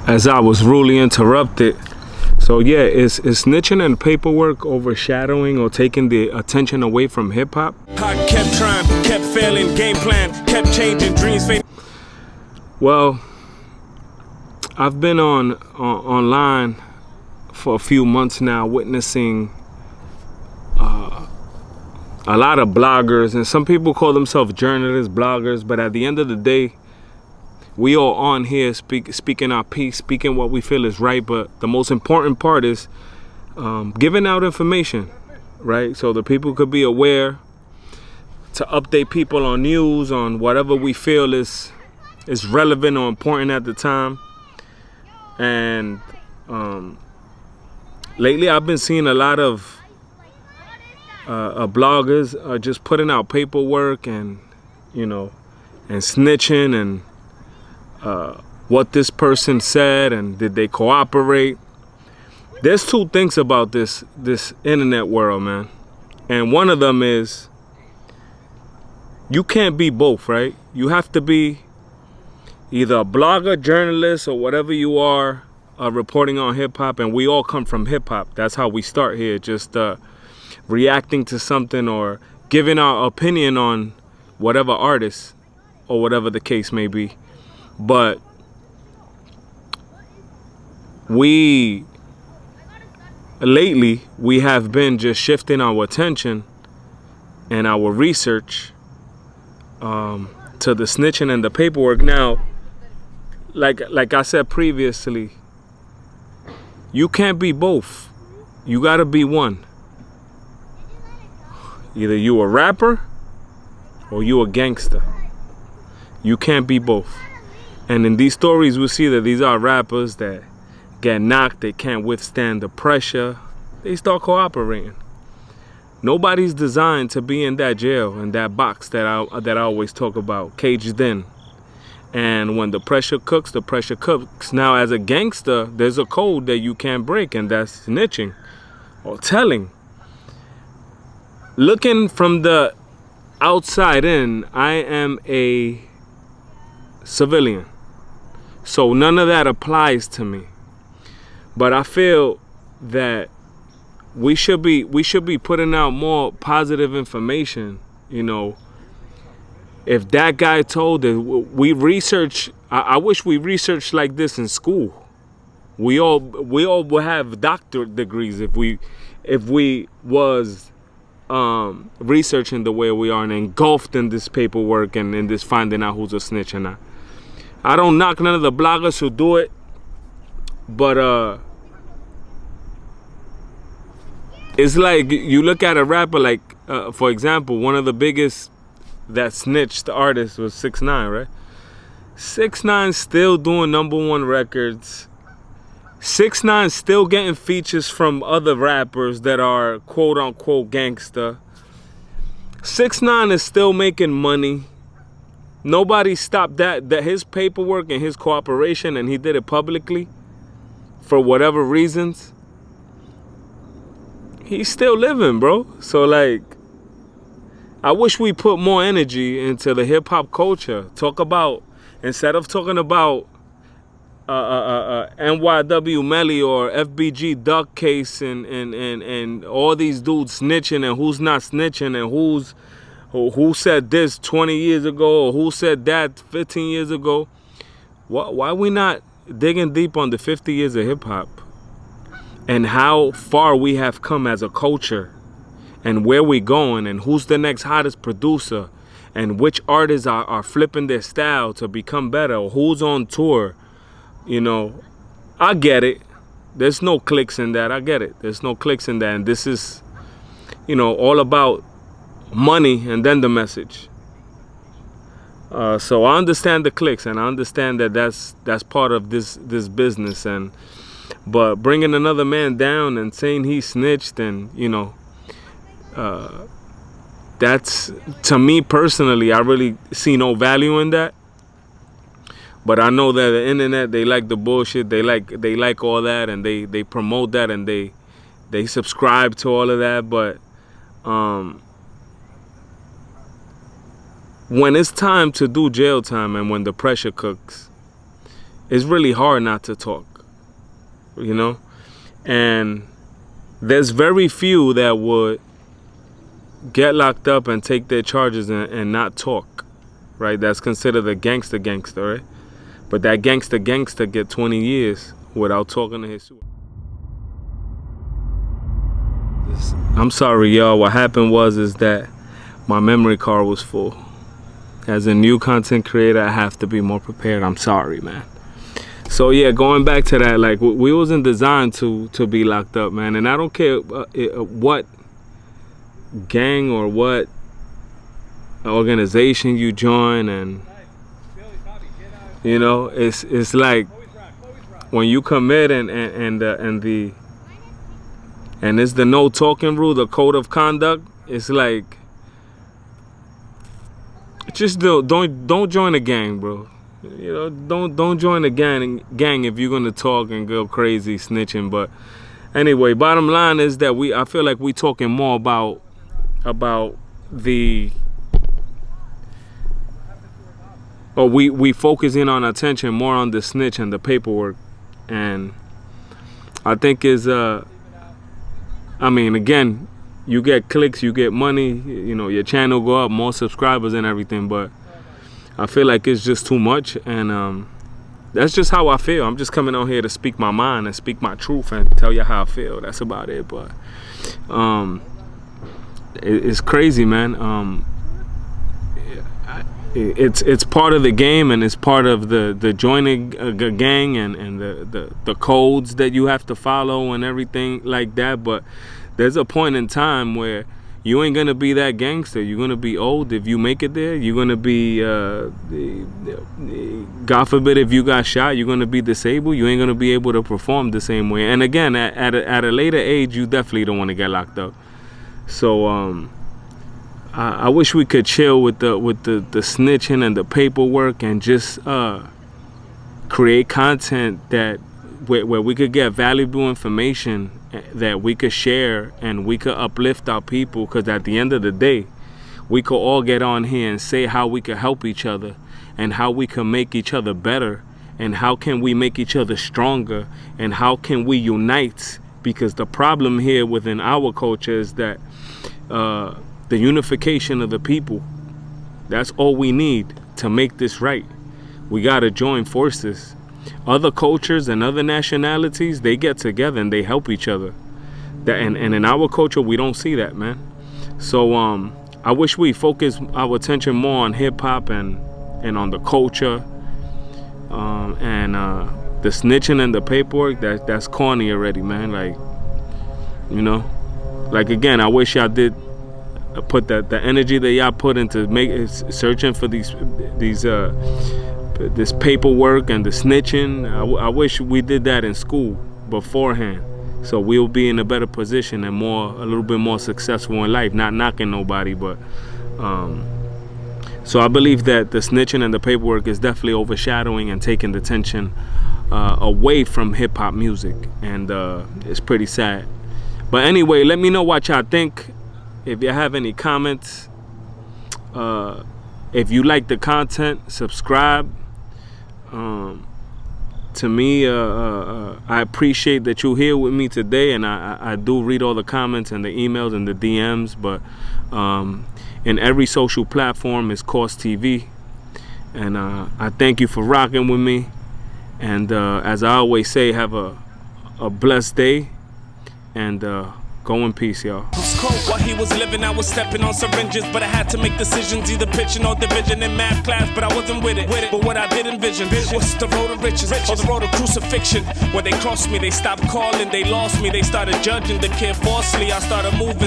as I was rudely interrupted. So yeah, is snitching and paperwork overshadowing or taking the attention away from hip hop? I kept trying, kept failing, game plan, kept changing, dreams fading. Well, I've been online for a few months now, witnessing a lot of bloggers, and some people call themselves journalists, bloggers, but at the end of the day, we all on here speaking our piece, speaking what we feel is right. But the most important part is giving out information, right? So the people could be aware, to update people on news, on whatever we feel is relevant or important at the time. And lately I've been seeing a lot of bloggers are just putting out paperwork and, and snitching and what this person said and did they cooperate. There's two things about this internet world, man. And one of them is you can't be both, right? You have to be either a blogger, journalist, or whatever you are, reporting on hip-hop. And we all come from hip-hop. That's how we start here, just reacting to something or giving our opinion on whatever artist or whatever the case may be. But lately we have been just shifting our attention and our research to the snitching and the paperwork. Now, like I said previously, you can't be both. You gotta be one. Either you a rapper or you a gangster. You can't be both. And in these stories, we see that these are rappers that get knocked, they can't withstand the pressure, they start cooperating. Nobody's designed to be in that jail, in that box that I always talk about, caged in. And when the pressure cooks, the pressure cooks. Now, as a gangster, there's a code that you can't break, and that's snitching or telling. Looking from the outside in, I am a civilian. So none of that applies to me. But I feel that we should be putting out more positive information. If that guy told us, we research. I wish we researched like this in school. We all would have doctorate degrees if we was researching the way we are and engulfed in this paperwork and in this finding out who's a snitch or not. I don't knock none of the bloggers who do it, but it's like you look at a rapper like, for example, one of the biggest that snitched artists was 6ix9ine, right? 6ix9ine still doing #1 records. 6ix9ine still getting features from other rappers that are quote unquote gangster. 6ix9ine is still making money. Nobody stopped that his paperwork and his cooperation, and he did it publicly for whatever reasons. He's still living, bro. So like, I wish we put more energy into the hip hop culture. Talk about, instead of talking about NYW Melly or FBG Duck case and all these dudes snitching and who's not snitching and who said this 20 years ago or who said that 15 years ago. Why we not digging deep on the 50 years of hip hop and how far we have come as a culture and where we going and who's the next hottest producer and which artists are flipping their style to become better or who's on tour. I get it. There's no clicks in that. I get it. There's no clicks in that. And this is, all about money and then the message. So I understand the clicks and I understand that that's part of this business. But bringing another man down and saying he snitched and, that's, to me personally, I really see no value in that. But I know that the internet, they like the bullshit. They like all that, and they promote that, and they subscribe to all of that. But when it's time to do jail time and when the pressure cooks, it's really hard not to talk, you know? And there's very few that would get locked up and take their charges and not talk, right? That's considered a gangster, right? But that gangster get 20 years without talking to his suit. I'm sorry, y'all. What happened is that my memory card was full. As a new content creator, I have to be more prepared. I'm sorry, man. So yeah, going back to that, like we wasn't designed to be locked up, man. And I don't care what gang or what organization you join, and you know, it's like when you commit and it's the no talking rule, the code of conduct. It's like, just don't join a gang, bro. You know, don't join a gang if you're gonna talk and go crazy snitching. But anyway, bottom line is that I feel like we talking more about we focusing on attention more on the snitch and the paperwork, and I think I mean, again, you get clicks, you get money, you know, your channel go up, more subscribers and everything, but I feel like it's just too much, and that's just how I feel. I'm just coming on here to speak my mind and speak my truth and tell you how I feel. That's about it. But it's crazy, man. It's part of the game, and it's part of the joining a gang and the codes that you have to follow and everything like that. But there's a point in time where you ain't gonna be that gangster. You're gonna be old if you make it there. You're gonna be, God forbid, if you got shot, you're gonna be disabled. You ain't gonna be able to perform the same way. And again, at a later age, you definitely don't want to get locked up. So I wish we could chill with the snitching and the paperwork, and just create content that where we could get valuable information that we could share, and we could uplift our people. Because at the end of the day, we could all get on here and say how we could help each other, and how we can make each other better, and how can we make each other stronger, and how can we unite. Because the problem here within our culture is that the unification of the people, that's all we need to make this right. We got to join forces. Other cultures and other nationalities, they get together and they help each other. And in our culture, we don't see that, man. So I wish we focus our attention more on hip-hop and on the culture, and the snitching and the paperwork. That's corny already, man. Like, you know, like, again, I wish y'all did put the energy that y'all put into searching for this paperwork and the snitching. I wish we did that in school beforehand, so we'll be in a better position and a little bit more successful in life. Not knocking nobody, but so I believe that the snitching and the paperwork is definitely overshadowing and taking the attention away from hip-hop music, and it's pretty sad. But anyway, let me know what y'all think. If you have any comments, if you like the content, subscribe. To me, I appreciate that you're here with me today, and I do read all the comments and the emails and the DMs. But in every social platform is CostTv, and I thank you for rocking with me. And as I always say, have a blessed day, and go in peace, y'all. While he was living, I was stepping on syringes, but I had to make decisions, either pitching or division in math class, but I wasn't with it. But what I did envision was the road of riches or the road of crucifixion. When they crossed me, they stopped calling, they lost me, they started judging the kid falsely. I started moving.